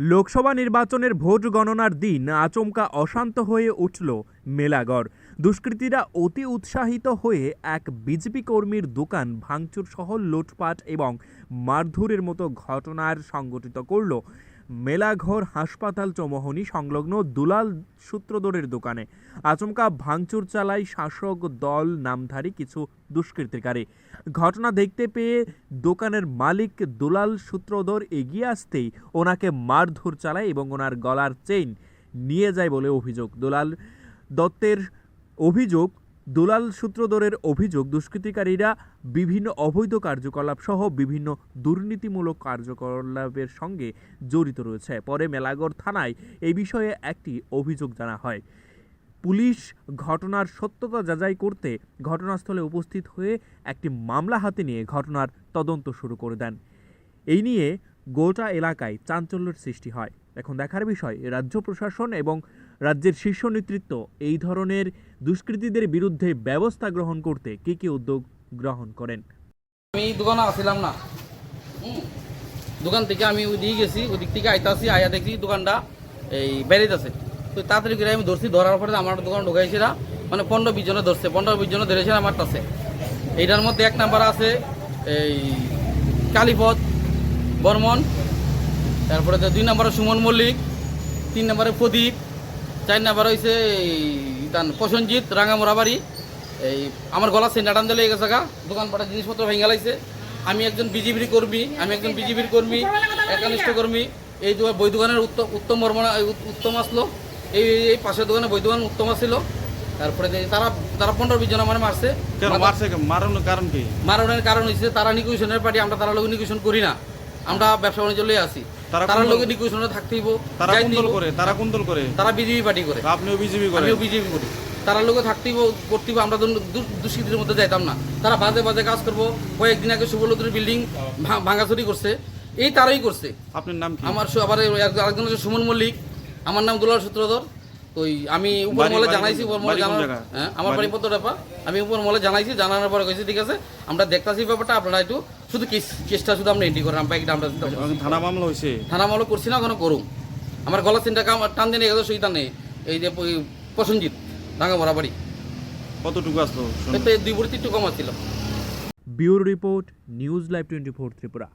লোকসভা নির্বাচনের ভোট গণনার দিন আচমকা অশান্ত হয়ে উঠল মেলাঘর। দুষ্কৃতীরা অতি উৎসাহিত হয়ে এক বিজেপি কর্মীর দোকান ভাঙচুর সহ লুটপাট এবং মারধরের মতো ঘটনার সংঘটিত করল মেলাঘর হাসপাতাল চৌমুহনী সংলগ্ন দুলাল সূত্রধরের দোকানে। আচমকা ভাঙচুর চালায় শাসক দল নামধারী কিছু দুষ্কৃতিকারী। ঘটনা দেখতে পেয়ে দোকানের মালিক দুলাল সূত্রধর এগিয়ে আসতেই ওনাকে মারধর চালায় এবং ওনার গলার চেইন নিয়ে যায় বলে অভিযোগ। দুলাল সূত্রধরের অভিযোগ, দুষ্কৃতিকারীরা বিভিন্ন অবৈধ কার্যকলাপ সহ বিভিন্ন দুর্নীতিমূলক কার্যকলাপের সঙ্গে জড়িত রয়েছে। পরে মেলাঘর থানায় এই বিষয়ে একটি অভিযোগ জানা হয়। পুলিশ ঘটনার সত্যতা যাচাই করতে ঘটনাস্থলে উপস্থিত হয়ে একটি মামলা হাতে নিয়ে ঘটনার তদন্ত শুরু করে দেন। এই নিয়ে গোটা এলাকায় চাঞ্চল্যের সৃষ্টি হয়। এখন দেখার বিষয় রাজ্য প্রশাসন এবং রাজ্যের শীর্ষ নেতৃত্ব এই ধরনের দুষ্কৃতীদের বিরুদ্ধে ব্যবস্থা গ্রহণ করতে কি উদ্যোগ গ্রহণ করেন। আমি দোকানে আসছিলাম না, দোকান থেকে আমি ওইদিকে গেছি, ওদিক থেকে আইতাছি, আয়া দেখি দোকানটা এই বেরিয়েছে। তো তাড়াতাড়ি করে আমি ধরছি, ধরার পরে আমার দোকান ঢুকাইছিলাম, মানে 15-20 জনে ধরছে, 15-20 জনে ধরেছে আমার কাছে। এইটার মধ্যে এক নাম্বার আছে এই কালীপদ বর্মন, তারপরে 2 নম্বরে সুমন মল্লিক, 3 নম্বরে প্রদীপ, 4 নম্বর হয়েছে প্রসেনজিৎ রাঙামোড়াবাড়ি। এই আমার গলা সেন্টা টান দিলে গেছে গা, দোকানপাটের জিনিসপত্র ভেঙে লাইছে। আমি একজন বিজেপির কর্মী, একনিষ্ঠ কর্মী। এই বই দোকানের উত্তম আসলো, এই পাশের দোকানে বই দোকান উত্তম আসছিল। তারপরে তারা 15-20 জন আমার মারছে। মারণের কারণ হচ্ছে তারা নিকুশনের পার্টি, আমরা তারা লোক নিকুশন করি না, আমরা ব্যবসা বাণিজ্য লয়ে আসি। তারা লোকে নিকুশনে থাকতেই তারা বিজেপি পার্টি করে, আমিও বিজেপি করি। তারা লোকে থাকতেই করতেই, আমরা দুষ্কৃতির মধ্যে যাইতাম না। তারা বাজে কাজ করবো। কয়েকদিন আগে শুভলতুর বিল্ডিং ভাঙাচুরি করছে, এই তারাই করছে। আপনার নাম কি? আমার আবার আরেকজন হচ্ছে সুমন মল্লিক, আমার নাম দুলাল সূত্রধর। তো আমি উপর মহলে জানাইছি, আমার বাড়ি পদ্মডাপা। আমি উপর মহলে জানাইছি, জানানোর পরে কইছি ঠিক আছে, আমরা দেখতাছি ব্যাপারটা, আপনারা একটু শুধু কেসটা শুধু আমরা এন্ট্রি করেন। আমরা থানা মামলা হয়েছে, থানা মামলা করছি না, ওখানে করুন। আমার গলা চিন্তা টান দিয়ে গেছে সেই টানে। এই যে প্রসেনজিৎ রাঙামোড়া বাড়ি, কতটুকু আসলো? 2 ভর্তি একটু কম ছিল। Bureau report, news live 24 Tripura.